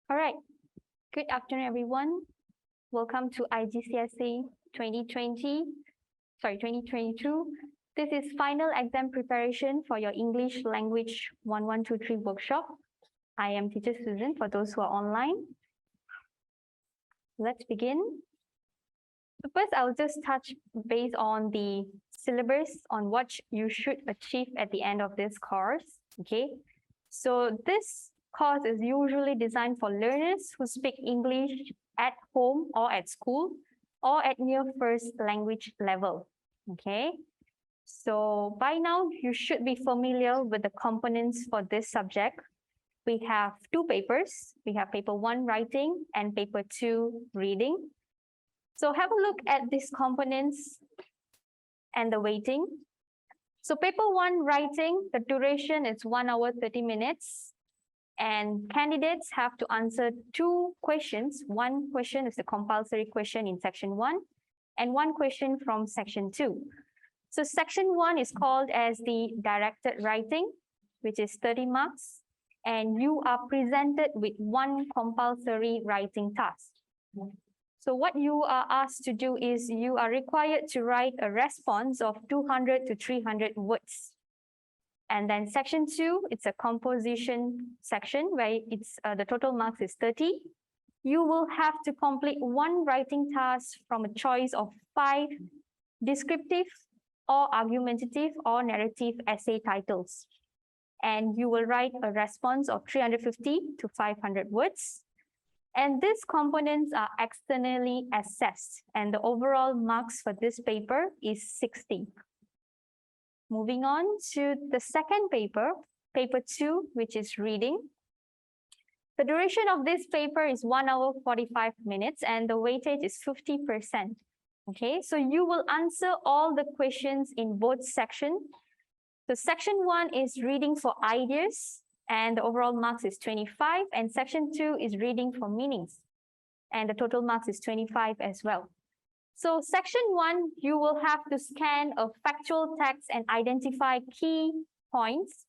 All right. Good afternoon, everyone. Welcome to IGCSE 2022. This is final exam preparation for your English language 1123 workshop. I am teacher Susan for those who are online. Let's begin. So first, I'll just touch base on the syllabus on what you should achieve at the end of this course. Okay. So this course is usually designed for learners who speak English at home or at school or at near first language level. Okay. So by now, you should be familiar with the components for this subject. We have two papers. We have paper 1 writing and paper 2 reading. So have a look at these components and the weighting. So paper 1 writing, the duration is 1 hour 30 minutes. And candidates have to answer 2 questions. One question is the compulsory question in section 1 and one question from section 2. So section 1 is called as the directed writing, which is 30 marks. And you are presented with one compulsory writing task. So what you are asked to do is you are required to write a response of 200 to 300 words. And then section 2, it's a composition section where it's the total marks is 30. You will have to complete one writing task from a choice of 5 descriptive or argumentative or narrative essay titles. And you will write a response of 350 to 500 words. And these components are externally assessed, and the overall marks for this paper is 60. Moving on to the second paper, paper 2, which is reading. The duration of this paper is 1 hour 45 minutes, and the weightage is 50%. Okay, so you will answer all the questions in both sections. So section 1 is reading for ideas, and the overall marks is 25, and section 2 is reading for meanings, and the total marks is 25 as well. So section 1, you will have to scan a factual text and identify key points,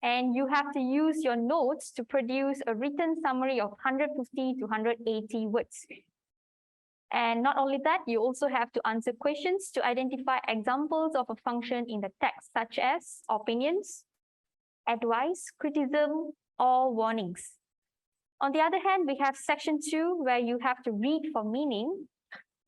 and you have to use your notes to produce a written summary of 150 to 180 words. And not only that, you also have to answer questions to identify examples of a function in the text, such as opinions, advice, criticism, or warnings. On the other hand, we have section 2, where you have to read for meaning.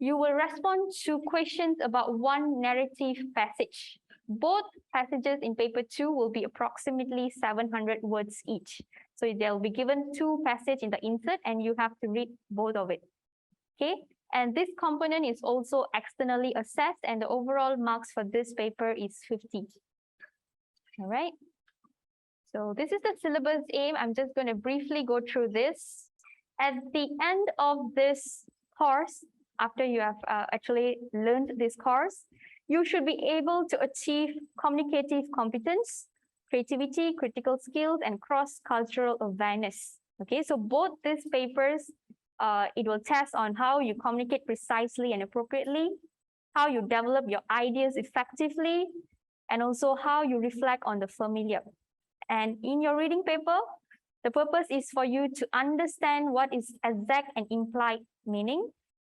You will respond to questions about one narrative passage. Both passages in paper 2 will be approximately 700 words each. So they'll be given 2 passages in the insert, and you have to read both of it. Okay, and this component is also externally assessed, and the overall marks for this paper is 50. All right. So this is the syllabus aim. I'm just going to briefly go through this. At the end of this course, after you have actually learned this course, you should be able to achieve communicative competence, creativity, critical skills, and cross-cultural awareness. Okay, so both these papers, it will test on how you communicate precisely and appropriately, how you develop your ideas effectively, and also how you reflect on the familiar. And in your reading paper, the purpose is for you to understand what is exact and implied meaning,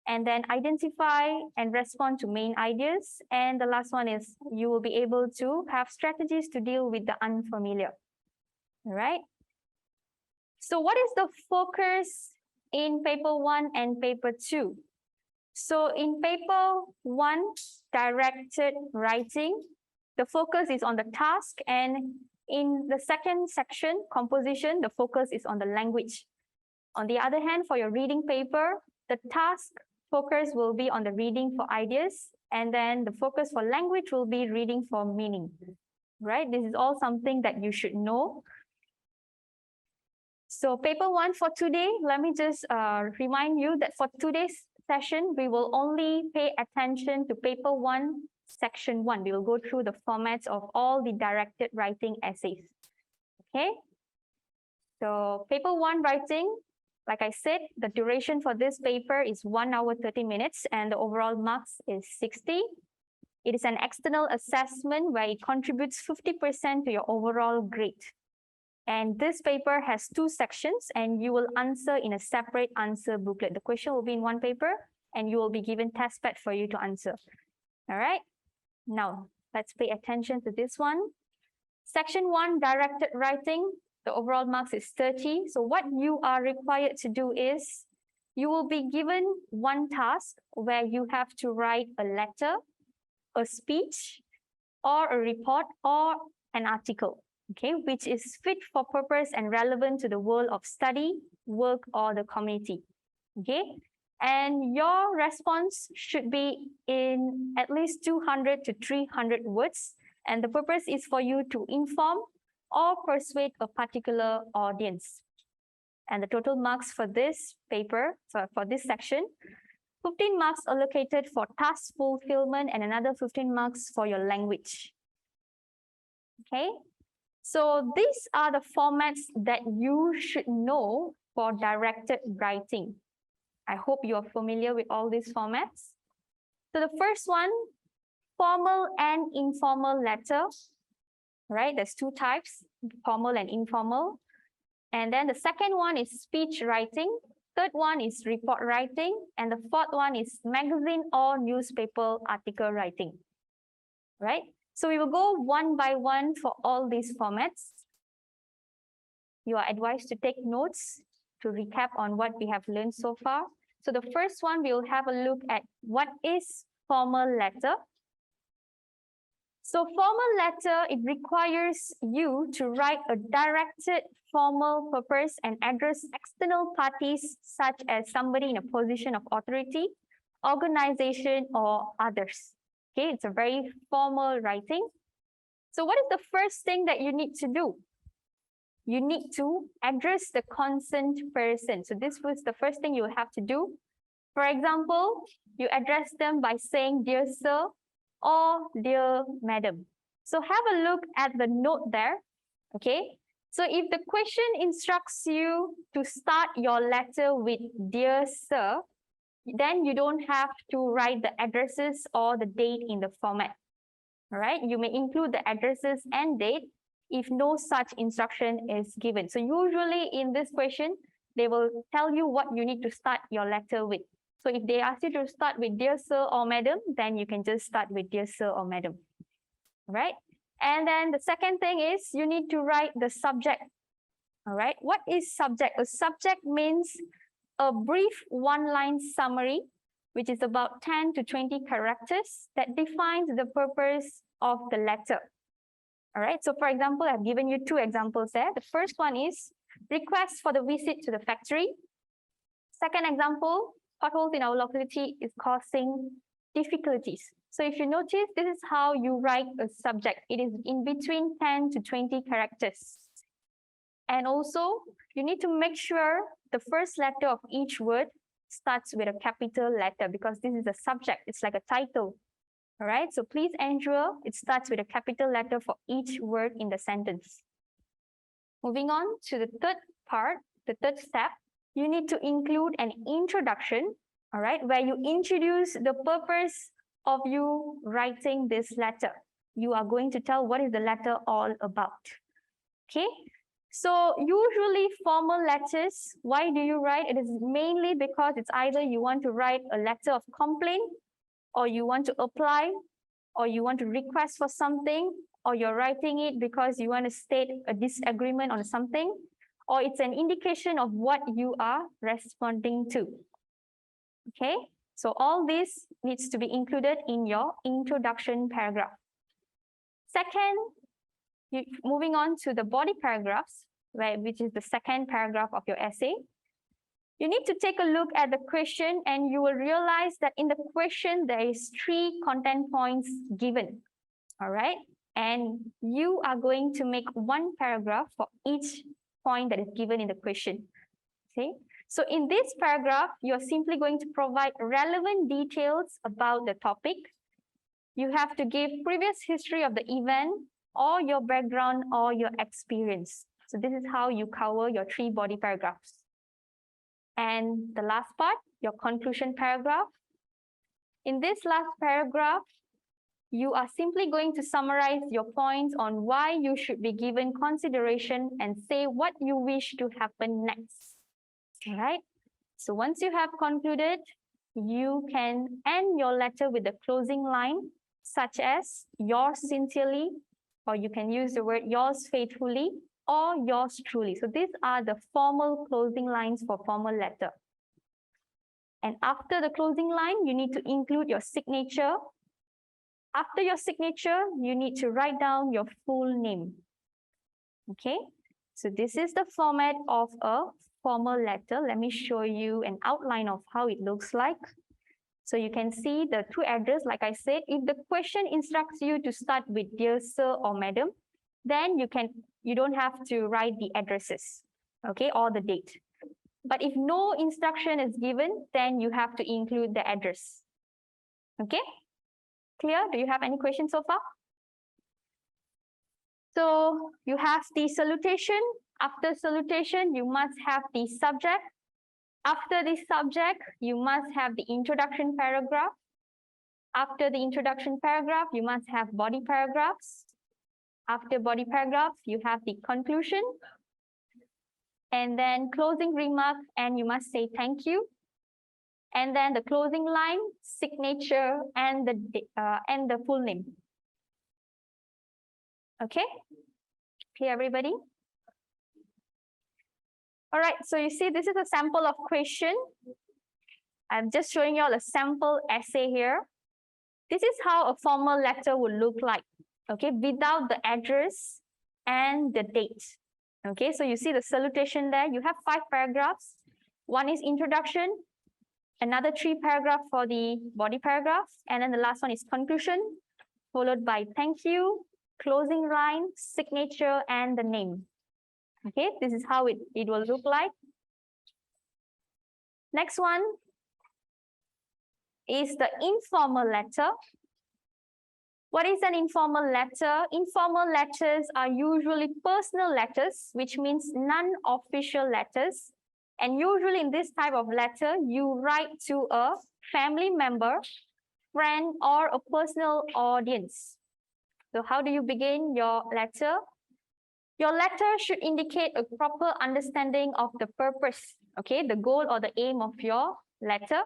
and then identify and respond to main ideas. And the last one is you will be able to have strategies to deal with the unfamiliar. All right. So what is the focus in paper 1 and paper 2? So in paper 1, directed writing, the focus is on the task, and in the second section, composition, the focus is on the language. On the other hand, for your reading paper, the task focus will be on the reading for ideas, and then the focus for language will be reading for meaning. Right? This is all something that you should know. So paper 1 for today, let me just remind you that for today's session, we will only pay attention to paper 1, section 1. We will go through the formats of all the directed writing essays. Okay. So paper 1 writing, like I said, the duration for this paper is 1 hour 30 minutes, and the overall marks is 60. It is an external assessment where it contributes 50% to your overall grade. And this paper has 2 sections, and you will answer in a separate answer booklet. The question will be in one paper, and you will be given test pad for you to answer. All right. Now, let's pay attention to this one. Section 1, directed writing. The overall marks is 30. So what you are required to do is, you will be given one task where you have to write a letter, a speech, or a report, or an article, okay, which is fit for purpose and relevant to the world of study, work, or the community, okay? And your response should be in at least 200 to 300 words. And the purpose is for you to inform or persuade a particular audience. And the total marks for this paper, so for this section, 15 marks allocated for task fulfillment and another 15 marks for your language. Okay, so these are the formats that you should know for directed writing. I hope you are familiar with all these formats. So the first one, formal and informal letter, right? There's 2 types, formal and informal. And then the second one is speech writing. Third one is report writing. And the fourth one is magazine or newspaper article writing, right? So we will go one by one for all these formats. You are advised to take notes to recap on what we have learned so far. So the first one, we will have a look at what is formal letter. So formal letter, it requires you to write a directed formal purpose and address external parties such as somebody in a position of authority, organization, or others. Okay, it's a very formal writing. So what is the first thing that you need to do? You need to address the concerned person. So this was the first thing you will have to do. For example, you address them by saying, "Dear sir," or "Dear madam." So have a look at the note there, okay? So if the question instructs you to start your letter with "Dear sir," then you don't have to write the addresses or the date in the format, all right? You may include the addresses and date if no such instruction is given. So usually in this question, they will tell you what you need to start your letter with. So if they ask you to start with "Dear sir" or "Madam," then you can just start with "Dear sir" or "Madam," right? And then the second thing is you need to write the subject, all right? What is subject? A subject means a brief one-line summary, which is about 10 to 20 characters that defines the purpose of the letter. All right, so for example, I've given you 2 examples there. The first one is request for the visit to the factory. Second example, potholes in our locality is causing difficulties. So if you notice, this is how you write a subject. It is in between 10 to 20 characters. And also, you need to make sure the first letter of each word starts with a capital letter because this is a subject. It's like a title. All right, so please ensure it starts with a capital letter for each word in the sentence. Moving on to the third part, the third step, you need to include an introduction, all right, where you introduce the purpose of you writing this letter. You are going to tell what is the letter all about, okay? So usually formal letters, why do you write? It is mainly because it's either you want to write a letter of complaint, or you want to apply, or you want to request for something, or you're writing it because you want to state a disagreement on something, or it's an indication of what you are responding to. Okay, so all this needs to be included in your introduction paragraph. Second, moving on to the body paragraphs, which is the second paragraph of your essay. You need to take a look at the question and you will realize that in the question, there is 3 content points given, all right? And you are going to make 1 paragraph for each point that is given in the question, okay? So in this paragraph, you're simply going to provide relevant details about the topic. You have to give previous history of the event or your background or your experience. So this is how you cover your 3 body paragraphs. And the last part, your conclusion paragraph. In this last paragraph, you are simply going to summarize your points on why you should be given consideration and say what you wish to happen next. All right. So once you have concluded, you can end your letter with a closing line, such as yours sincerely, or you can use the word yours faithfully, or yours truly. So these are the formal closing lines for formal letter. And after the closing line, you need to include your signature. After your signature, you need to write down your full name. Okay, so this is the format of a formal letter. Let me show you an outline of how it looks like. So you can see the two address, like I said, if the question instructs you to start with dear sir or madam, then you don't have to write the addresses, okay, or the date. But if no instruction is given, then you have to include the address. Okay, clear? Do you have any questions so far? So you have the salutation. After salutation, you must have the subject. After the subject, you must have the introduction paragraph. After the introduction paragraph, you must have body paragraphs. After body paragraph, you have the conclusion. And then closing remark, and you must say thank you. And then the closing line, signature, and the full name. Okay, clear everybody? All right, so you see this is a sample of question. I'm just showing you all a sample essay here. This is how a formal letter would look like, okay, without the address and the date. Okay, so you see the salutation there. You have 5 paragraphs. One is introduction, another 3 paragraphs for the body paragraph, and then the last one is conclusion, followed by thank you, closing line, signature, and the name. Okay, this is how it will look like. Next one is the informal letter. What is an informal letter? Informal letters are usually personal letters, which means non-official letters. And usually in this type of letter, you write to a family member, friend, or a personal audience. So how do you begin your letter? Your letter should indicate a proper understanding of the purpose, okay, the goal or the aim of your letter.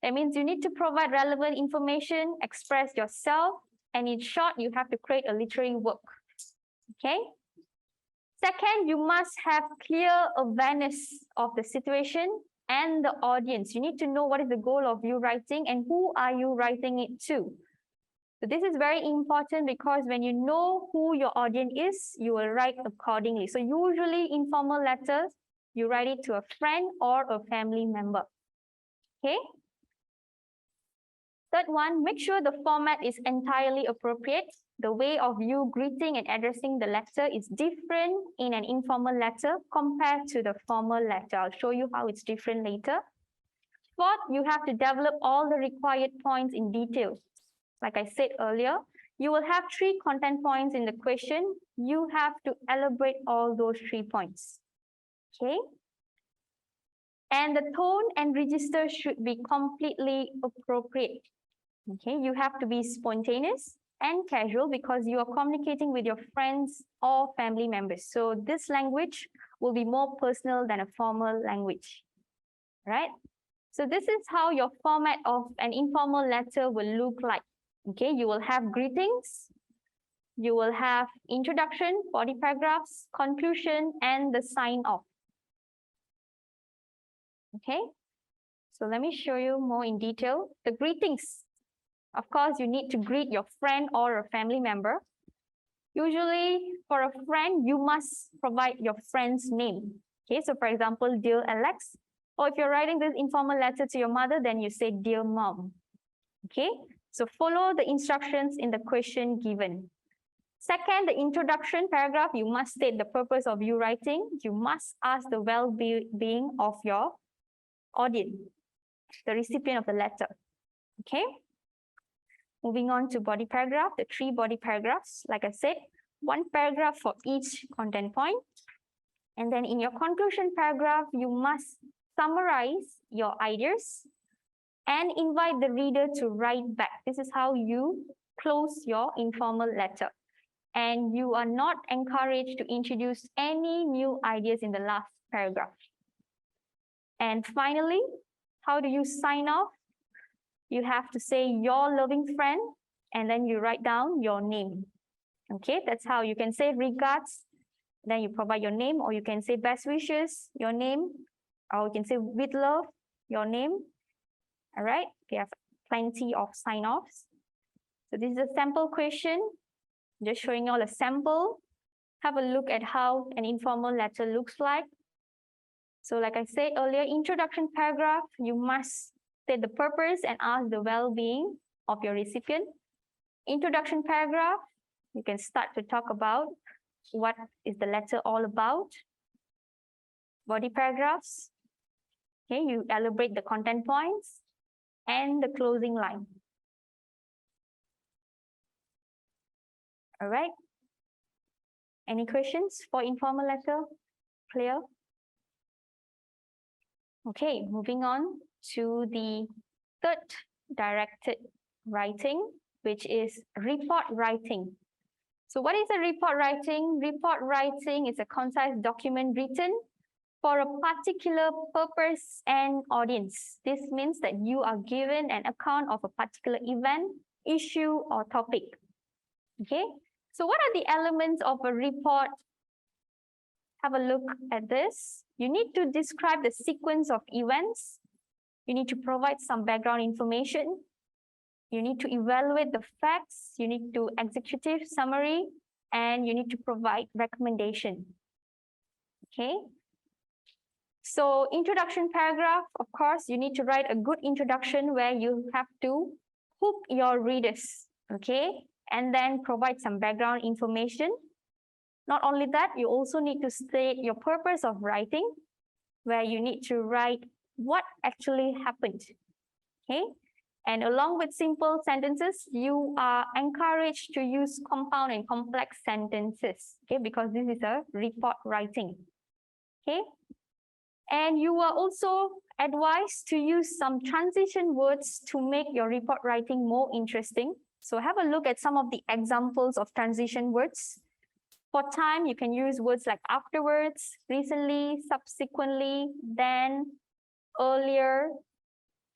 That means you need to provide relevant information, express yourself, and in short, you have to create a literary work, okay? Second, you must have clear awareness of the situation and the audience. You need to know what is the goal of you writing and who are you writing it to. So this is very important because when you know who your audience is, you will write accordingly. So usually informal letters, you write it to a friend or a family member, okay? Third one, make sure the format is entirely appropriate. The way of you greeting and addressing the letter is different in an informal letter compared to the formal letter. I'll show you how it's different later. Fourth, you have to develop all the required points in detail. Like I said earlier, you will have 3 content points in the question. You have to elaborate all those 3 points, okay? And the tone and register should be completely appropriate. Okay, you have to be spontaneous and casual because you are communicating with your friends or family members. So this language will be more personal than a formal language, right? So this is how your format of an informal letter will look like. Okay, you will have greetings, you will have introduction, body paragraphs, conclusion, and the sign off. Okay, so let me show you more in detail. The greetings. Of course, you need to greet your friend or a family member. Usually, for a friend, you must provide your friend's name. Okay, so for example, dear Alex. Or if you're writing this informal letter to your mother, then you say, dear mom. Okay, so follow the instructions in the question given. Second, the introduction paragraph, you must state the purpose of you writing. You must ask the well-being of your audience, the recipient of the letter. Okay. Moving on to body paragraph, the 3 body paragraphs. Like I said, 1 paragraph for each content point. And then in your conclusion paragraph, you must summarize your ideas and invite the reader to write back. This is how you close your informal letter. And you are not encouraged to introduce any new ideas in the last paragraph. And finally, how do you sign off? You have to say your loving friend, and then you write down your name. Okay, that's how you can say regards, then you provide your name, or you can say best wishes, your name, or you can say with love, your name. All right, we have plenty of sign-offs. So this is a sample question, just showing you all a sample. Have a look at how an informal letter looks like. So like I said earlier, introduction paragraph, you must state the purpose and ask the well-being of your recipient. Introduction paragraph, you can start to talk about what is the letter all about. Body paragraphs, okay, you elaborate the content points and the closing line. All right. Any questions for informal letter? Clear? Okay, moving on to the third directed writing, which is report writing. So what is a report writing? Report writing is a concise document written for a particular purpose and audience. This means that you are given an account of a particular event, issue, or topic. Okay, so what are the elements of a report? Have a look at this. You need to describe the sequence of events. You need to provide some background information. You need to evaluate the facts. You need to executive summary, and you need to provide recommendation. Okay. So introduction paragraph, of course, you need to write a good introduction where you have to hook your readers. Okay. And then provide some background information. Not only that, you also need to state your purpose of writing, where you need to write what actually happened. Okay. And along with simple sentences, you are encouraged to use compound and complex sentences, okay, because this is a report writing. Okay. And you are also advised to use some transition words to make your report writing more interesting. So have a look at some of the examples of transition words. For time, you can use words like afterwards, recently, subsequently, then, earlier,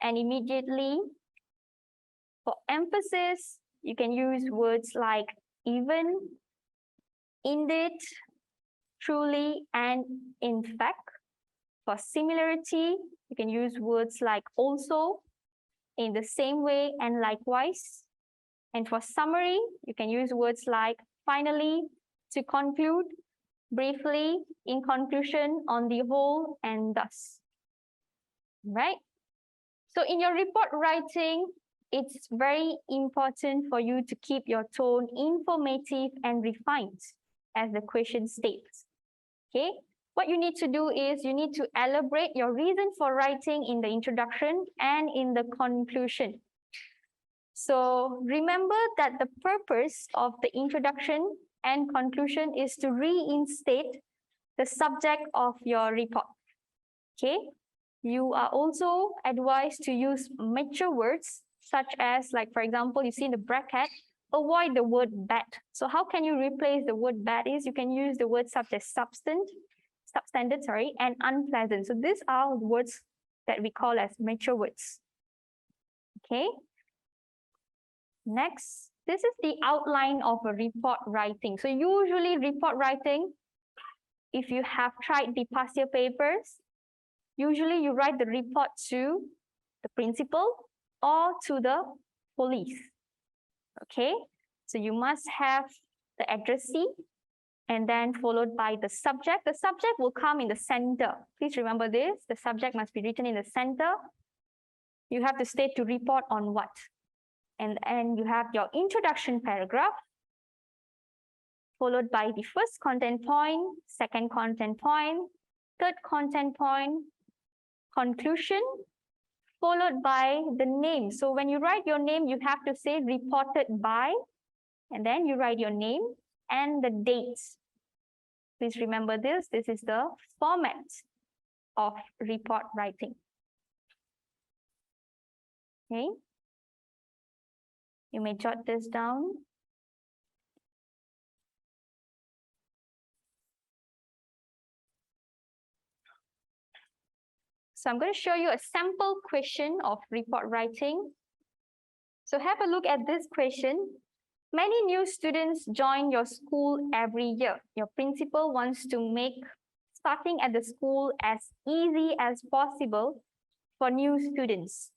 and immediately. For emphasis, you can use words like even, indeed, truly, and in fact. For similarity, you can use words like also, in the same way, and likewise. And for summary, you can use words like finally, to conclude, briefly, in conclusion, on the whole, and thus. Right? So in your report writing, it's very important for you to keep your tone informative and refined, as the question states. Okay? What you need to do is you need to elaborate your reason for writing in the introduction and in the conclusion. So remember that the purpose of the introduction and conclusion is to reinstate the subject of your report. Okay? You are also advised to use mature words such as, like, for example, you see in the bracket, avoid the word bad. So how can you replace the word bad is you can use the words such as substandard, and unpleasant. So these are words that we call as mature words. Okay. Next, this is the outline of a report writing. So usually report writing, if you have tried the past year papers, usually you write the report to the principal or to the police. Okay, so you must have the addressee and then followed by the subject. The subject will come in the center. Please remember this, the subject must be written in the center. You have to state to report on what. And you have your introduction paragraph, followed by the first content point, second content point, third content point, conclusion, followed by the name. So when you write your name, you have to say reported by, and then you write your name and the dates. Please remember this. This is the format of report writing. Okay. You may jot this down. So I'm going to show you a sample question of report writing. So have a look at this question. Many new students join your school every year. Your principal wants to make starting at the school as easy as possible for new students.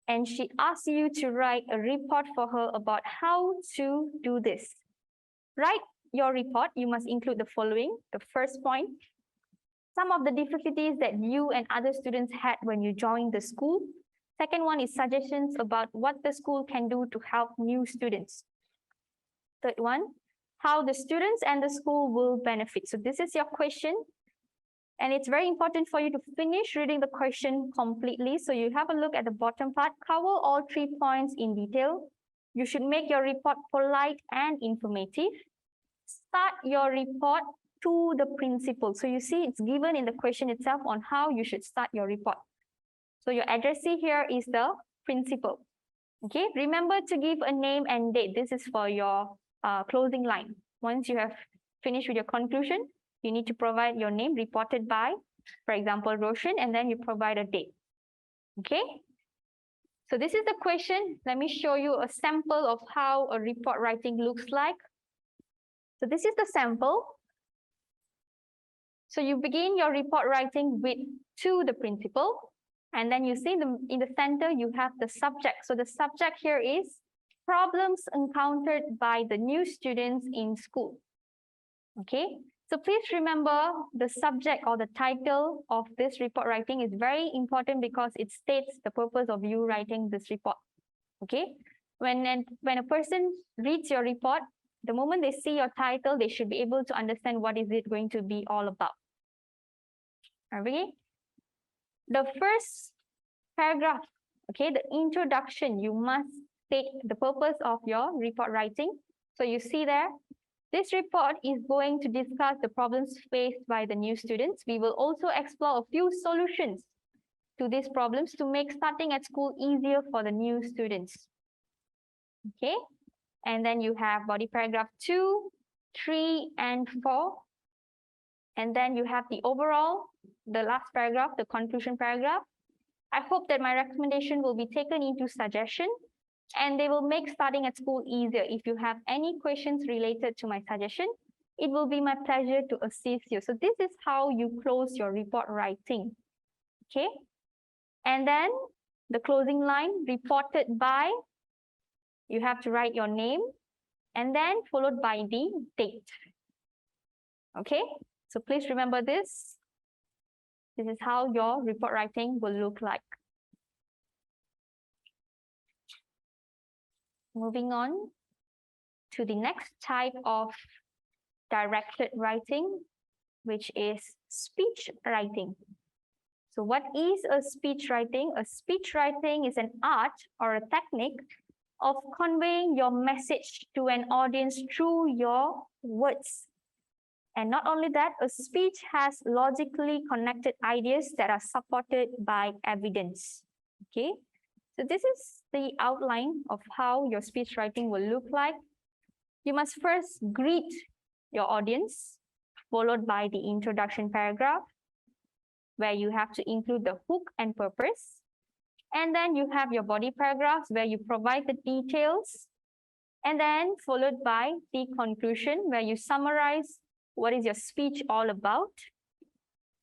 And she asks you to write a report for her about how to do this. Write your report. You must include the following. The first point, some of the difficulties that you and other students had when you joined the school. Second one is suggestions about what the school can do to help new students. Third one, how the students and the school will benefit. So this is your question. And it's very important for you to finish reading the question completely. So you have a look at the bottom part, cover all 3 points in detail. You should make your report polite and informative. Start your report to the principal. So you see it's given in the question itself on how you should start your report. So your addressee here is the principal. Okay, remember to give a name and date. This is for your closing line. Once you have finished with your conclusion, you need to provide your name reported by, for example, Roshan, and then you provide a date. Okay, so this is the question. Let me show you a sample of how a report writing looks like. So this is the sample. So you begin your report writing with to the principal, and then you see in the center you have the subject. So the subject here is problems encountered by the new students in school. Okay, so please remember the subject or the title of this report writing is very important because it states the purpose of you writing this report. Okay, when a person reads your report, the moment they see your title, they should be able to understand what is it going to be all about. Okay, the first paragraph, okay, the introduction, you must state the purpose of your report writing. So you see there, this report is going to discuss the problems faced by the new students. We will also explore a few solutions to these problems to make starting at school easier for the new students. Okay, and then you have body paragraph 2, 3, and 4. And then you have the overall, the last paragraph, the conclusion paragraph. I hope that my recommendation will be taken into suggestion and they will make starting at school easier. If you have any questions related to my suggestion, it will be my pleasure to assist you. So this is how you close your report writing. Okay. And then the closing line, reported by, you have to write your name and then followed by the date. Okay. So please remember this. This is how your report writing will look like. Moving on to the next type of directed writing, which is speech writing. So what is a speech writing? A speech writing is an art or a technique of conveying your message to an audience through your words. And not only that, a speech has logically connected ideas that are supported by evidence. Okay, so this is the outline of how your speech writing will look like. You must first greet your audience, followed by the introduction paragraph, where you have to include the hook and purpose. And then you have your body paragraphs where you provide the details, and then followed by the conclusion where you summarize what is your speech all about,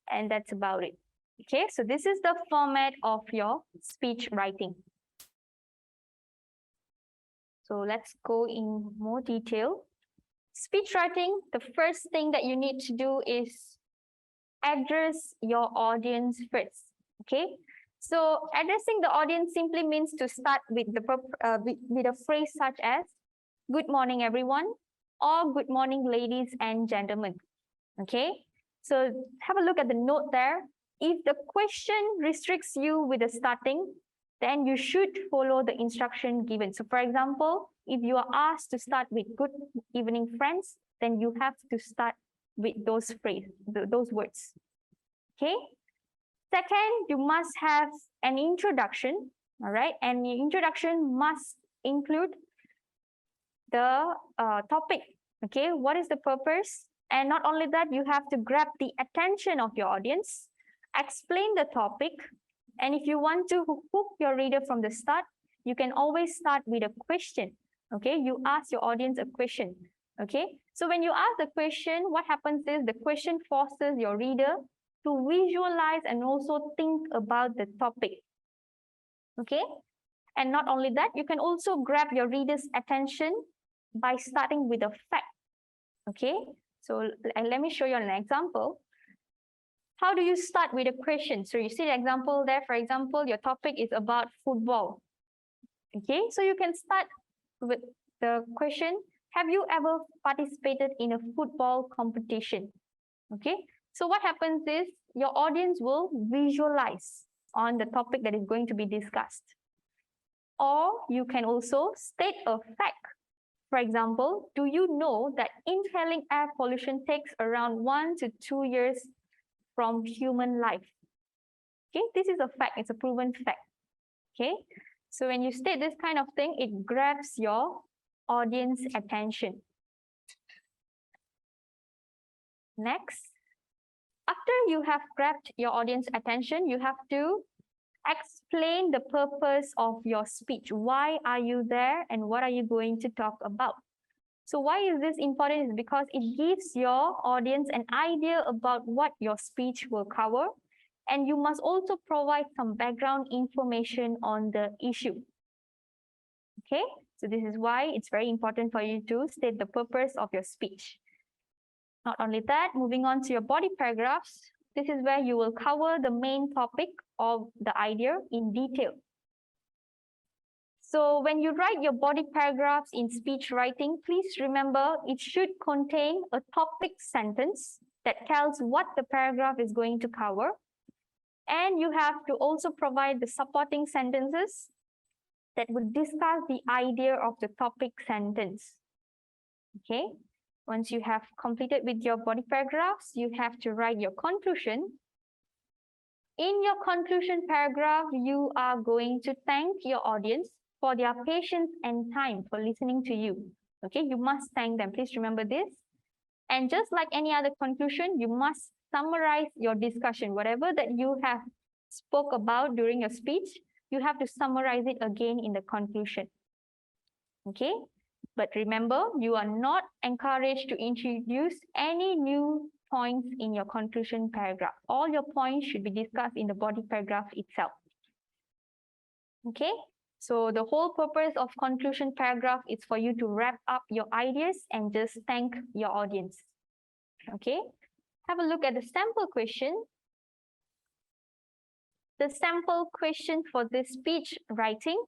and that's about it. Okay, so this is the format of your speech writing. So let's go in more detail. Speech writing, the first thing that you need to do is address your audience first. Okay, so addressing the audience simply means to start with a phrase such as "Good morning, everyone," or "Good morning, ladies and gentlemen." Okay, so have a look at the note there. If the question restricts you with the starting, then you should follow the instruction given. So for example, if you are asked to start with "Good evening, friends," then you have to start with those phrases, those words. Okay. Second, you must have an introduction. All right, and the introduction must include the topic. Okay, what is the purpose? And not only that, you have to grab the attention of your audience, explain the topic, and if you want to hook your reader from the start, you can always start with a question. Okay, you ask your audience a question. Okay, so when you ask the question, what happens is the question forces your reader to visualize and also think about the topic. Okay, and not only that, you can also grab your reader's attention by starting with a fact. Okay, so let me show you an example. How do you start with a question? So you see the example there, for example, your topic is about football. Okay, so you can start with the question, have you ever participated in a football competition? Okay, so what happens is your audience will visualize on the topic that is going to be discussed. Or you can also state a fact. For example, do you know that inhaling air pollution takes around 1 to 2 years from human life? Okay, this is a fact, it's a proven fact. Okay, so when you state this kind of thing, it grabs your audience attention. Next, after you have grabbed your audience attention, you have to explain the purpose of your speech. Why are you there and what are you going to talk about? So why is this important? Is because it gives your audience an idea about what your speech will cover, and you must also provide some background information on the issue. Okay, so this is why it's very important for you to state the purpose of your speech. Not only that, moving on to your body paragraphs, this is where you will cover the main topic of the idea in detail. So when you write your body paragraphs in speech writing, please remember it should contain a topic sentence that tells what the paragraph is going to cover. And you have to also provide the supporting sentences that would discuss the idea of the topic sentence. Okay, once you have completed with your body paragraphs, you have to write your conclusion. In your conclusion paragraph, you are going to thank your audience for their patience and time for listening to you. Okay, you must thank them. Please remember this. And just like any other conclusion, you must summarize your discussion. Whatever that you have spoke about during your speech, you have to summarize it again in the conclusion. Okay, but remember, you are not encouraged to introduce any new points in your conclusion paragraph. All your points should be discussed in the body paragraph itself. Okay, so the whole purpose of conclusion paragraph is for you to wrap up your ideas and just thank your audience. Okay, have a look at the sample question. The sample question for this speech writing.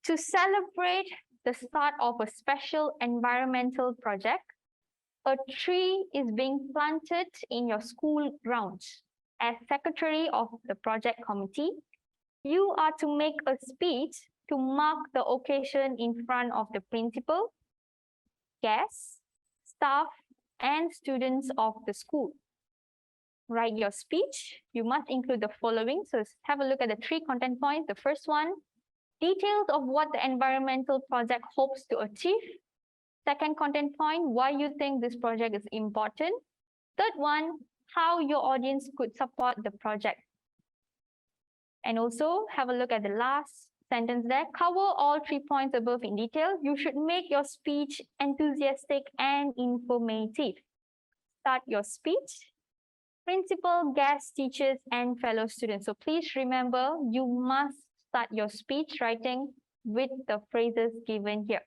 To celebrate the start of a special environmental project, a tree is being planted in your school grounds. As secretary of the project committee, you are to make a speech to mark the occasion in front of the principal, guests, staff, and students of the school. Write your speech. You must include the following. So have a look at the 3 content points. The first one, details of what the environmental project hopes to achieve. Second content point, why you think this project is important. Third one, how your audience could support the project. And also have a look at the last sentence there. Cover all 3 points above in detail. You should make your speech enthusiastic and informative. Start your speech. Principal, guests, teachers, and fellow students. So please remember, you must start your speech writing with the phrases given here.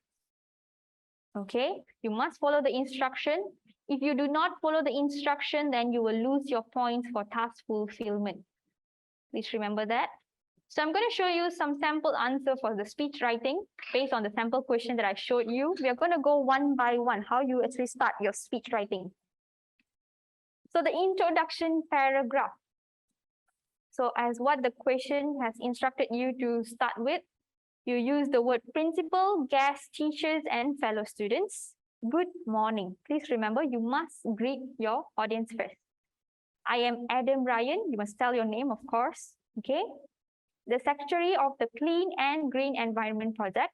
Okay, you must follow the instruction. If you do not follow the instruction, then you will lose your points for task fulfillment. Please remember that. So I'm going to show you some sample answer for the speech writing based on the sample question that I showed you. We are going to go one by one, how you actually start your speech writing. So the introduction paragraph. So as what the question has instructed you to start with, you use the word principal, guests, teachers, and fellow students. Good morning. Please remember, you must greet your audience first. I am Adam Ryan. You must tell your name, of course. Okay. The secretary of the Clean and Green Environment Project.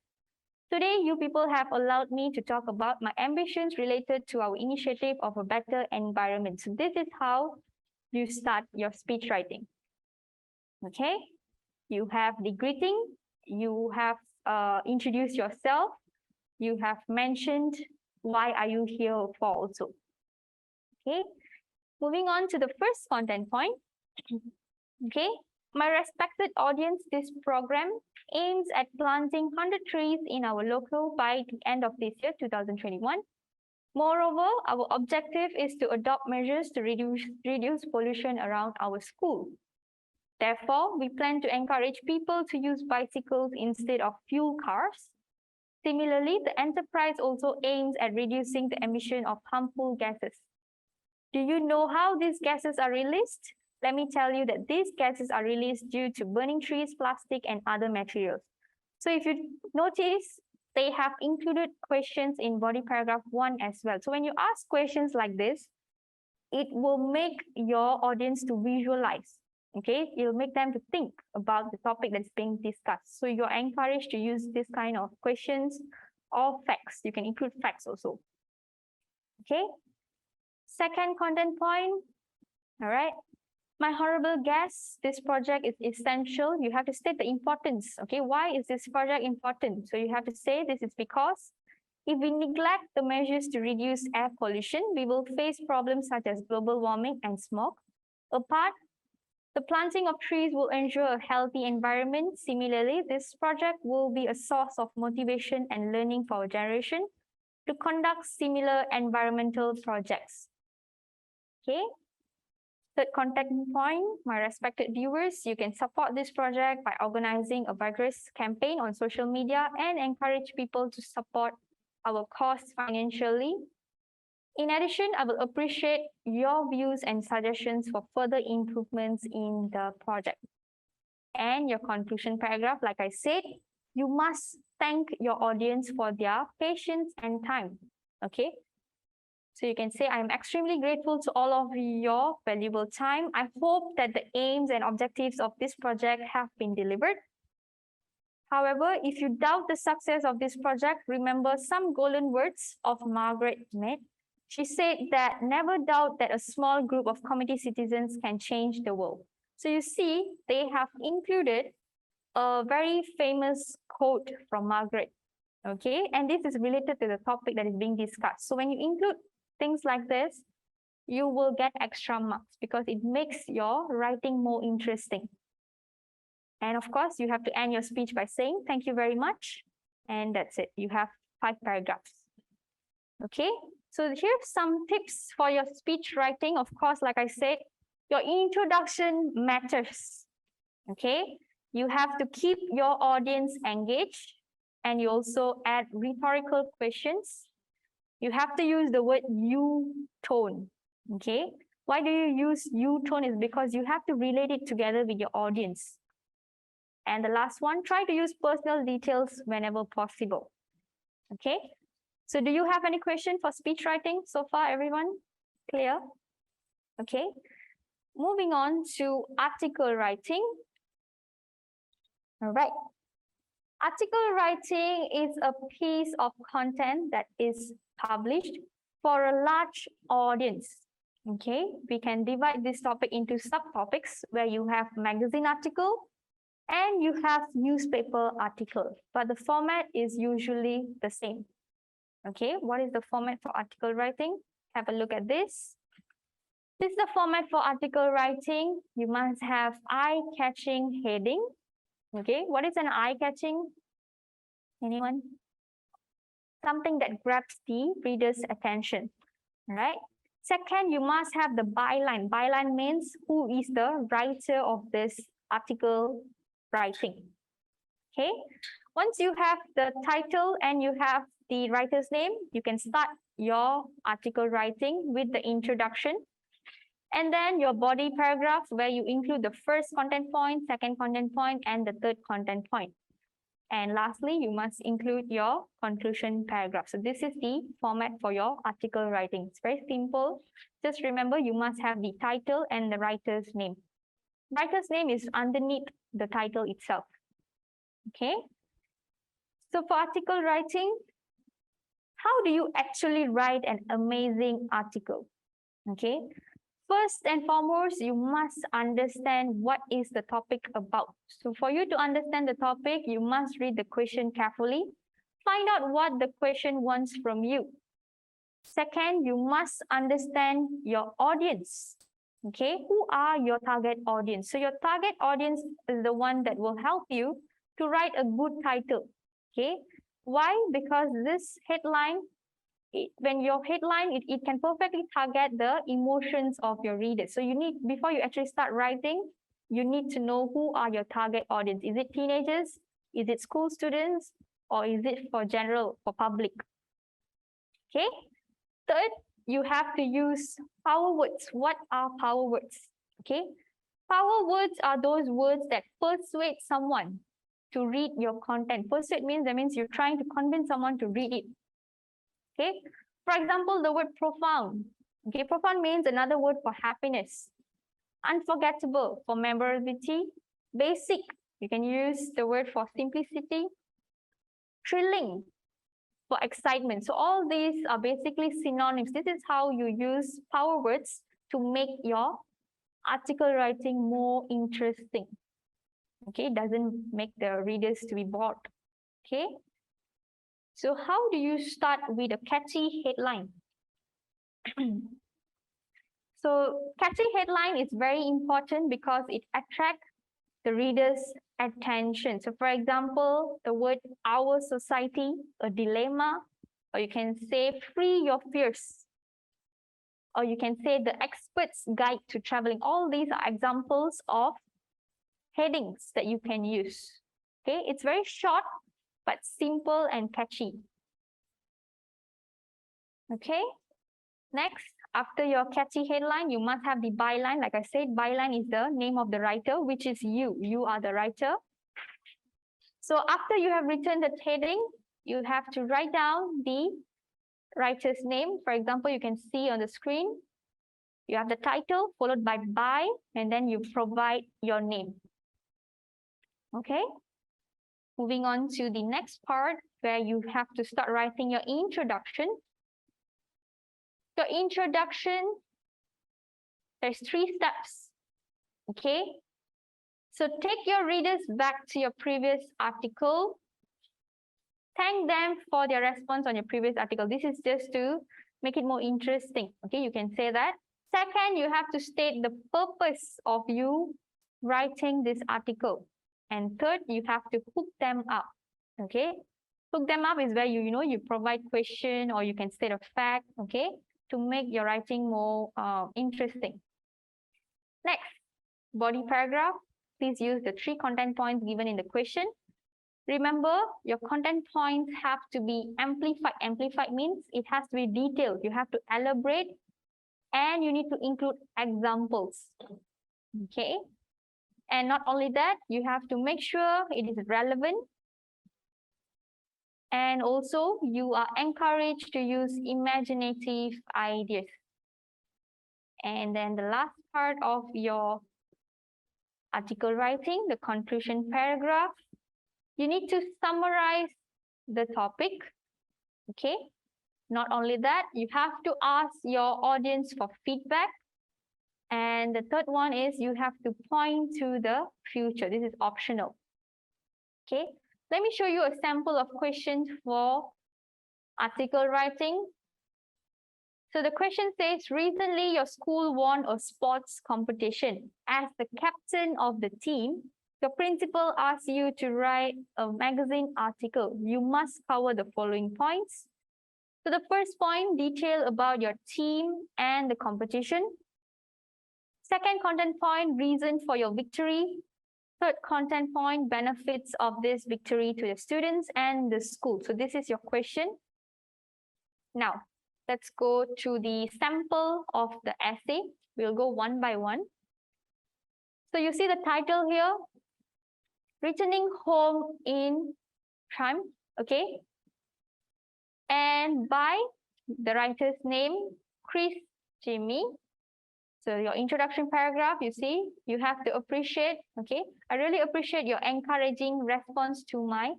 Today, you people have allowed me to talk about my ambitions related to our initiative of a better environment. So this is how you start your speech writing. Okay, you have the greeting, you have introduced yourself, you have mentioned why are you here for also. Okay, moving on to the first content point. Okay, my respected audience, this program aims at planting 100 trees in our local by the end of this year, 2021. Moreover, our objective is to adopt measures to reduce pollution around our school. Therefore, we plan to encourage people to use bicycles instead of fuel cars. Similarly, the enterprise also aims at reducing the emission of harmful gases. Do you know how these gases are released? Let me tell you that these gases are released due to burning trees, plastic, and other materials. So if you notice, they have included questions in body paragraph 1 as well. So when you ask questions like this, it will make your audience to visualize. Okay, it'll make them to think about the topic that's being discussed. So you're encouraged to use this kind of questions or facts. You can include facts also. Okay. Second content point. All right. My honorable guests, this project is essential. You have to state the importance. Okay, why is this project important? So you have to say this is because if we neglect the measures to reduce air pollution, we will face problems such as global warming and smoke. Apart, the planting of trees will ensure a healthy environment. Similarly, this project will be a source of motivation and learning for our generation to conduct similar environmental projects. Okay. Third contact point, my respected viewers, you can support this project by organizing a vigorous campaign on social media and encourage people to support our cause financially. In addition, I will appreciate your views and suggestions for further improvements in the project. And your conclusion paragraph, like I said, you must thank your audience for their patience and time. Okay. So you can say, I'm extremely grateful to all of your valuable time. I hope that the aims and objectives of this project have been delivered. However, if you doubt the success of this project, remember some golden words of Margaret Mead. She said that never doubt that a small group of committee citizens can change the world. So you see, they have included a very famous quote from Margaret. Okay, and this is related to the topic that is being discussed. So when you include things like this, you will get extra marks because it makes your writing more interesting. And of course, you have to end your speech by saying, thank you very much. And that's it. You have 5 paragraphs. Okay, so here's some tips for your speech writing. Of course, like I said, your introduction matters. Okay, you have to keep your audience engaged, and you also add rhetorical questions. You have to use the word you tone. Okay, why do you use you tone? Is because you have to relate it together with your audience. And the last one, try to use personal details whenever possible. Okay, so do you have any question for speech writing so far, everyone? Clear? Okay, moving on to article writing. All right. Article writing is a piece of content that is published for a large audience. Okay, we can divide this topic into subtopics where you have magazine article and you have newspaper article, but the format is usually the same. Okay, what is the format for article writing? Have a look at this. This is the format for article writing. You must have eye-catching heading. Okay, what is an eye-catching? Anyone? Something that grabs the reader's attention. All right. Second, you must have the byline. Byline means who is the writer of this article writing. Okay. Once you have the title and you have the writer's name, you can start your article writing with the introduction. And then your body paragraph where you include the first content point, second content point, and the third content point. And lastly, you must include your conclusion paragraph. So this is the format for your article writing. It's very simple. Just remember, you must have the title and the writer's name. Writer's name is underneath the title itself. Okay. So for article writing, how do you actually write an amazing article? Okay. First and foremost, you must understand what is the topic about. So for you to understand the topic, you must read the question carefully. Find out what the question wants from you. Second, you must understand your audience. Okay, who are your target audience? So your target audience is the one that will help you to write a good title. Okay, why? Because this headline, when your headline, it can perfectly target the emotions of your readers. So you need, before you actually start writing, you need to know who are your target audience. Is it teenagers? Is it school students? Or is it for general, for public? Okay. Third, you have to use power words. What are power words? Okay. Power words are those words that persuade someone to read your content. Persuade means, that means you're trying to convince someone to read it. Okay. For example, the word profound. Okay, profound means another word for happiness. Unforgettable for memorability. Basic, you can use the word for simplicity. Thrilling for excitement. So all these are basically synonyms. This is how you use power words to make your article writing more interesting. Okay, it doesn't make the readers to be bored. Okay. So how do you start with a catchy headline? So catchy headline is very important because it attracts the reader's attention. So for example, the word our society, a dilemma, or you can say free your fears, or you can say the expert's guide to traveling. All these are examples of headings that you can use. Okay, it's very short, but simple and catchy. Okay, next, after your catchy headline, you must have the byline. Like I said, byline is the name of the writer, which is you. You are the writer. So after you have written the heading, you have to write down the writer's name. For example, you can see on the screen, you have the title followed by, and then you provide your name. Okay. Moving on to the next part where you have to start writing your introduction. Your introduction, there's 3 steps. Okay. So take your readers back to your previous article. Thank them for their response on your previous article. This is just to make it more interesting. Okay, you can say that. Second, you have to state the purpose of you writing this article. And third, you have to hook them up. Okay, hook them up is where you provide question, or you can state a fact. Okay, to make your writing more interesting. Next, body paragraph. Please use the 3 content points given in the question. Remember, your content points have to be amplified. Amplified means it has to be detailed. You have to elaborate, and you need to include examples. Okay. And not only that, you have to make sure it is relevant. And also, you are encouraged to use imaginative ideas. And then the last part of your article writing, the conclusion paragraph, you need to summarize the topic. Okay. Not only that, you have to ask your audience for feedback. And the third one is you have to point to the future. This is optional. Okay. Let me show you a sample of questions for article writing. So the question says, recently your school won a sports competition. As the captain of the team, your principal asks you to write a magazine article. You must cover the following points. So the first point, detail about your team and the competition. Second content point, reason for your victory. Third content point, benefits of this victory to the students and the school. So this is your question. Now, let's go to the sample of the essay. We'll go one by one. So you see the title here, returning home in time, okay? And by the writer's name, Chris Jimmy. So your introduction paragraph, you see, you have to appreciate, okay? I really appreciate your encouraging response to my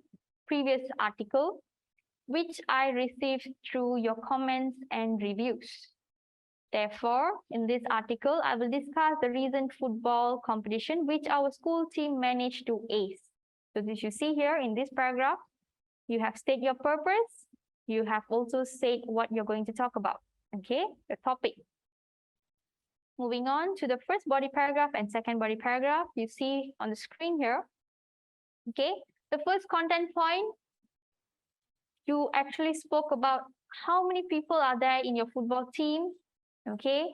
previous article, which I received through your comments and reviews. Therefore, in this article, I will discuss the recent football competition which our school team managed to ace. So as you see here in this paragraph, you have stated your purpose. You have also said what you're going to talk about, okay, the topic. Moving on to the first body paragraph and second body paragraph, you see on the screen here, okay. The first content point, you actually spoke about how many people are there in your football team, okay,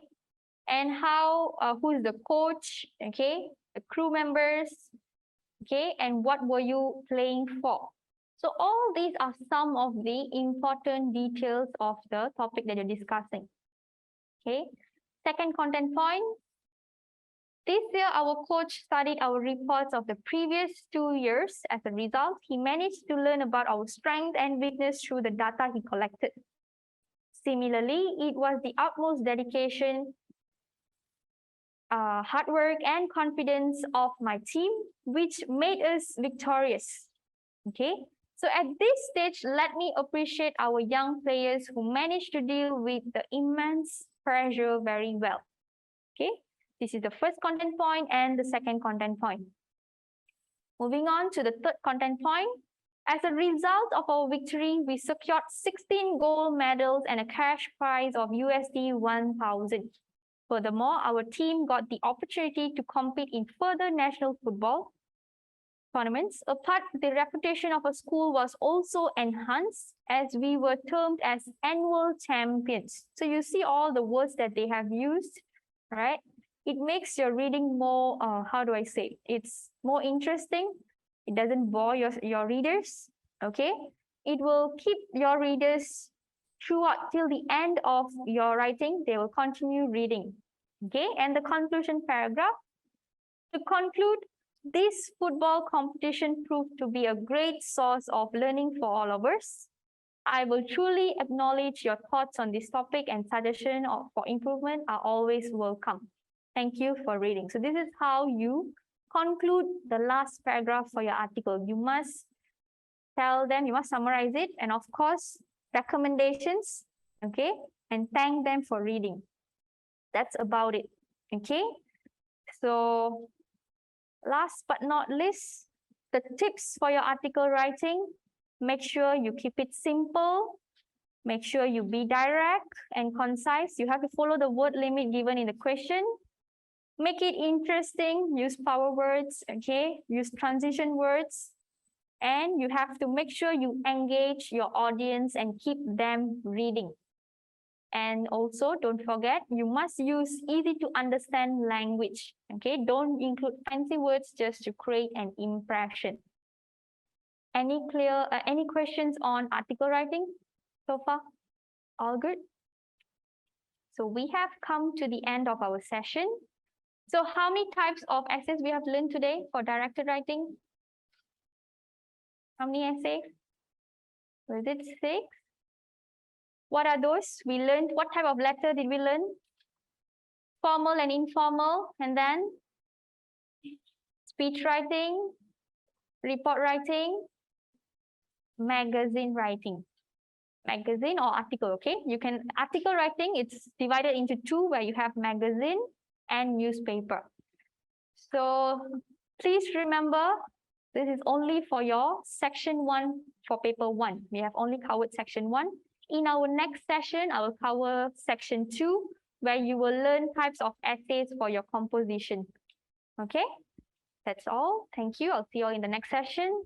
and how, who is the coach, okay, the crew members, okay, and what were you playing for. So all these are some of the important details of the topic that you're discussing, okay. Second content point, this year our coach studied our reports of the previous 2 years. As a result, he managed to learn about our strength and weakness through the data he collected. Similarly, it was the utmost dedication, hard work and confidence of my team which made us victorious, okay. So at this stage, let me appreciate our young players who managed to deal with the immense pressure very well, okay. This is the first content point and the second content point. Moving on to the third content point. As a result of our victory, we secured 16 gold medals and a cash prize of USD 1,000. Furthermore, our team got the opportunity to compete in further national football tournaments. Apart, the reputation of a school was also enhanced as we were termed as annual champions. So you see all the words that they have used, right? It makes your reading more, how do I say, it's more interesting. It doesn't bore your readers, okay? It will keep your readers throughout till the end of your writing. They will continue reading, okay? And the conclusion paragraph. To conclude, this football competition proved to be a great source of learning for all of us. I will truly acknowledge your thoughts on this topic and suggestions for improvement are always welcome. Thank you for reading. So this is how you conclude the last paragraph for your article. You must tell them, you must summarize it, and of course, recommendations, okay, and thank them for reading. That's about it, okay? So last but not least, the tips for your article writing. Make sure you keep it simple. Make sure you be direct and concise. You have to follow the word limit given in the question. Make it interesting. Use power words, okay? Use transition words. And you have to make sure you engage your audience and keep them reading. And also, don't forget, you must use easy to understand language, okay? Don't include fancy words just to create an impression. Any questions on article writing so far? All good? So we have come to the end of our session. So how many types of essays we have learned today for directed writing? How many essays? Was it 6? What are those? We learned, what type of letter did we learn? Formal and informal, and then speech writing, report writing, magazine writing. Magazine or article, okay? You can, article writing, it's divided into 2 where you have magazine and newspaper. So please remember, this is only for your section 1 for paper 1. We have only covered section 1. In our next session, I will cover section 2, where you will learn types of essays for your composition. Okay, that's all. Thank you. I'll see you all in the next session.